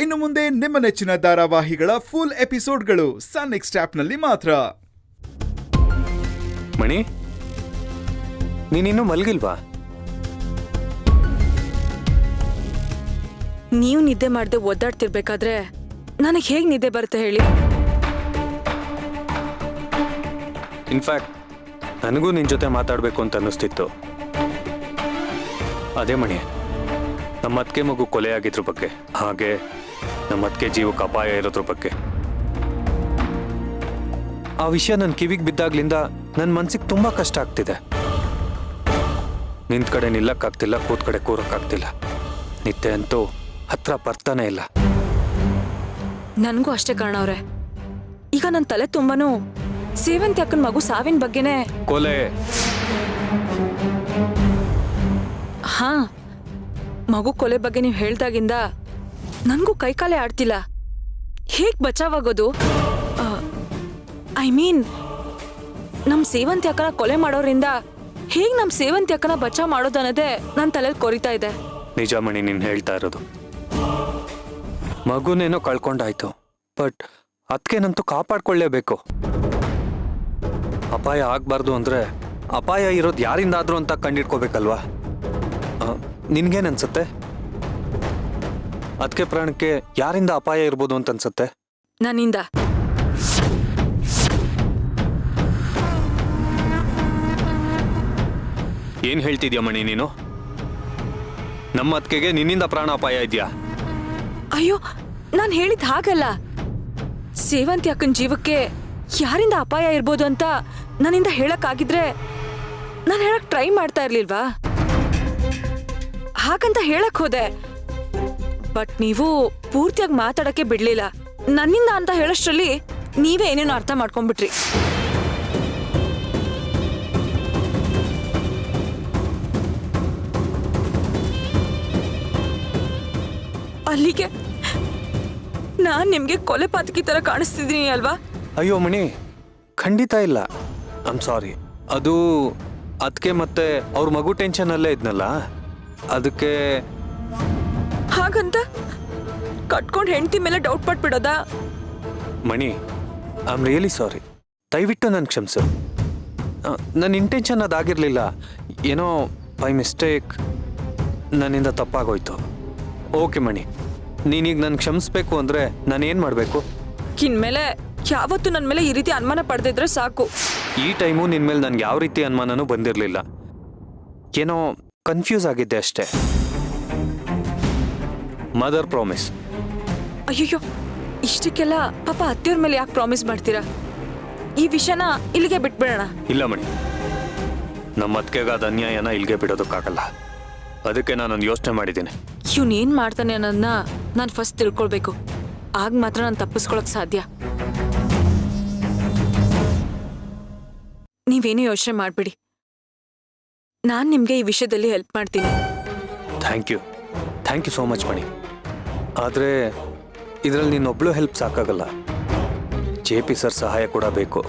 ಇನ್ನು ಮುಂದೆ ನಿಮ್ಮ ನೆಚ್ಚಿನ ಧಾರಾವಾಹಿಗಳ ಫುಲ್ ಎಪಿಸೋಡ್ಗಳು ಸನ್ ನೆಕ್ಸ್ಟ್ ಆಪ್ನಲ್ಲಿ ಮಾತ್ರ. ಮಣಿ, ನೀನಿನ್ನೂ ಮಲಗಿಲ್ವಾ? ನೀವು ನಿದ್ದೆ ಮಾಡದೆ ಒದ್ದಾಡ್ತಿರ್ಬೇಕಾದ್ರೆ ನನಗೆ ಹೇಗೆ ನಿದ್ದೆ ಬರುತ್ತೆ ಹೇಳಿ? ಇನ್ಫ್ಯಾಕ್ಟ್ ನನಗೂ ನಿನ್ನ ಜೊತೆ ಮಾತಾಡಬೇಕು ಅಂತ ಅನ್ನಿಸ್ತಿತ್ತು. ಅದೇ ಮಣಿ, ನಮ್ಮ ಅತ್ತಿಗೆ ಮಗು ಕೊಲೆಯಾಗಿದ್ರ ಬಗ್ಗೆ, ಹಾಗೆ ನಮ್ಮ ಅತ್ತಿಗೆ ಜೀವಕ್ಕೆ ಅಪಾಯ ಇರೋದ್ರ ಬಗ್ಗೆ. ಆ ವಿಷಯ ನನ್ನ ಕಿವಿಗೆ ಬಿದ್ದಾಗ್ಲಿಂದ ನನ್ನ ಮನ್ಸಿಗೆ ತುಂಬ ಕಷ್ಟ ಆಗ್ತಿದೆ. ನಿಂತ ಕಡೆ ನಿಲ್ಲಕ್ಕಾಗ್ತಿಲ್ಲ, ಕೂತ್ ಕಡೆ ಕೂರಕ್ಕಾಗ್ತಿಲ್ಲ. ನಿದ್ದೆ ಅಂತೂ ಹತ್ರ ಬರ್ತಾನೆ ಇಲ್ಲ. ನನಗೂ ಅಷ್ಟೇ ಕಾರಣ ಅವ್ರೆ. ಈಗ ನನ್ನ ತಲೆ ತುಂಬಾನು ಸೇವಂತಿ ಅಕ್ಕನ ಮಗು ಸಾವಿನ ಬಗ್ಗೆನೇ. ಕೊಲೆ? ಹಾ, ಮಗು ಕೊಲೆ ಬಗ್ಗೆ ನೀವು ಹೇಳ್ದಾಗಿಂದ ನನಗೂ ಕೈಕಾಲೆ ಆಡ್ತಿಲ್ಲ. ಹೇಗ್ ಬಚಾವಾಗೋದು? ಐ ಮೀನ್, ನಮ್ ಸೇವಂತಿ ಅಕ್ಕನ ಕೊಲೆ ಮಾಡೋದ್ರಿಂದ ಹೇಗ್ ನಮ್ ಸೇವಂತಿ ಅಕ್ಕನ ಬಚಾವ್ ಮಾಡೋದು ಅನ್ನೋದೇ ನನ್ನ ತಲೆಯಲ್ಲಿ ಕೊರಿತಾ ಇದೆ. ನಿಜ ಮಣಿ, ನೀನು ಹೇಳ್ತಾ ಇರೋದು. ಮಗುನೇನೋ ಕಳ್ಕೊಂಡಾಯ್ತು, ಬಟ್ ಅದಕ್ಕೇನಂತೂ ಕಾಪಾಡ್ಕೊಳ್ಳೇಬೇಕು. ಅಪಾಯ ಆಗ್ಬಾರ್ದು ಅಂದ್ರೆ ಅಪಾಯ ಇರೋದು ಯಾರಿಂದಾದ್ರೂ ಅಂತ ಕಂಡಿಡ್ಕೋಬೇಕಲ್ವಾ? ನಿನ್ಗೇನನ್ಸುತ್ತೆ? ಅದಕ್ಕೆ ಪ್ರಾಣಕ್ಕೆ ಯಾರಿಂದ ಅಪಾಯ ಇರ್ಬೋದು ಅಂತ ಅನ್ಸುತ್ತೆ? ನನ್ನಿಂದ. ಏನ್ ಹೇಳ್ತಿದ್ಯಾ ಮಣಿ ನೀನು? ನಮ್ಮ ಅತ್ತಿಗೆಗೆ ನಿನ್ನಿಂದ ಪ್ರಾಣ ಅಪಾಯ ಇದೆಯಾ? ಅಯ್ಯೋ, ನಾನು ಹೇಳಿದ ಹಾಗಲ್ಲ. ಸೇವಂತಿ ಅಕ್ಕನ ಜೀವಕ್ಕೆ ಯಾರಿಂದ ಅಪಾಯ ಇರ್ಬೋದು ಅಂತ ನನ್ನಿಂದ ಹೇಳಕ್ಕಾಗಿದ್ರೆ ನಾನು ಹೇಳಕ್ ಟ್ರೈ ಮಾಡ್ತಾ ಇರ್ಲಿಲ್ವಾ? ಹಾಗಂತ ಹೇಳಕ್ ಹೋದೆ, ಬಟ್ ನೀವು ಪೂರ್ತಿಯಾಗಿ ಮಾತಾಡಕ್ಕೆ ಬಿಡ್ಲಿಲ್ಲ. ನನ್ನಿಂದ ಅಂತ ಹೇಳೋಷ್ಟ್ರಲ್ಲಿ ನೀವೇ ಏನೇನೋ ಅರ್ಥ ಮಾಡ್ಕೊಂಡ್ಬಿಟ್ರಿ. ಅಲ್ಲಿಗೆ ನಾನ್ ನಿಮ್ಗೆ ಕೊಲೆ ಪಾತಕಿ ತರ ಕಾಣಿಸ್ತಿದ್ದೀನಿ ಅಲ್ವಾ? ಅಯ್ಯೋ ಮಣಿ, ಖಂಡಿತ ಇಲ್ಲ. I'm sorry. ಅದು ಅದಕ್ಕೆ ಮತ್ತೆ ಅವ್ರ ಮಗು ಟೆನ್ಷನ್ ಅಲ್ಲೇ ಇದ್ನಲ್ಲ, ಅದಕ್ಕೆ. ಹಾಗಂತ ಕಟ್ಕೊಂಡು ಹೆಂಡತಿ ಮೇಲೆ ಡೌಟ್ ಪಟ್ಬಿಡೋದಾ? Mani, I'm really sorry. ದಯವಿಟ್ಟು ನನ್ ಕ್ಷಮಿಸು. ನನ್ನ ಇಂಟೆನ್ಷನ್ ಅದಾಗಿರ್ಲಿಲ್ಲ. ಏನೋ ಬೈ ಮಿಸ್ಟೇಕ್ ನನ್ನಿಂದ ತಪ್ಪಾಗೋಯ್ತು. ಓಕೆ ಮಣಿ, ನೀನೀಗ ನನ್ ಕ್ಷಮಿಸ್ಬೇಕು ಅಂದ್ರೆ ನಾನೇನ್ ಮಾಡ್ಬೇಕು? ಇನ್ಮೇಲೆ ಯಾವತ್ತು ನನ್ನ ಮೇಲೆ ಈ ರೀತಿ ಅನುಮಾನ ಪಡೆದಿದ್ರೆ ಸಾಕು. ಈ ಟೈಮು ನಿನ್ ಮೇಲೆ ನನ್ಗೆ ಯಾವ ರೀತಿ ಅನುಮಾನನೂ ಬಂದಿರಲಿಲ್ಲ. ಏನೋ ಕನ್ಫ್ಯೂಸ್ ಆಗಿದ್ದೆ ಅಷ್ಟೇ. Mother promise. ಅಯ್ಯೋ, ಇಷ್ಟಕ್ಕೆಲ್ಲ ಪಾಪ ಅತ್ತೆಯವ್ರ ಮೇಲೆ ಯಾಕೆ ಪ್ರಾಮಿಸ್ ಮಾಡ್ತೀರಾ? ಈ ವಿಷಯನ ಇಲ್ಲಿಗೆ ಬಿಟ್ಬಿಡೋಣ. ಇಲ್ಲ ಮಣಿ, ನಮ್ಮ ಅತ್ತಿಗೆಗಾದ ಅನ್ಯಾಯನ ಇಲ್ಲಿಗೆ ಬಿಡೋದಕ್ಕಾಗಲ್ಲ. ಅದಕ್ಕೆ ನಾನೊಂದು ಯೋಚನೆ ಮಾಡಿದ್ದೀನಿ. ಇವ್ನೇನ್ ಮಾಡ್ತಾನೆ ಅನ್ನೋದನ್ನ ನಾನು ಫಸ್ಟ್ ತಿಳ್ಕೊಳ್ಬೇಕು. ಆಗ ಮಾತ್ರ ನಾನು ತಪ್ಪಿಸ್ಕೊಳಕ್ ಸಾಧ್ಯ. ನೀವೇನು ಯೋಚನೆ ಮಾಡ್ಬಿಡಿ, ನಾನು ನಿಮ್ಗೆ ಈ ವಿಷಯದಲ್ಲಿ ಹೆಲ್ಪ್ ಮಾಡ್ತೀನಿ. ಥ್ಯಾಂಕ್ ಯು ಸೋ ಮಚ್ ಮಣಿ. ಆದರೆ ಇದರಲ್ಲಿ ನೀನೊಬ್ಳು ಹೆಲ್ಪ್ ಸಾಕಾಗಲ್ಲ. JP ಸರ್ ಸಹಾಯ ಕೂಡ ಬೇಕು.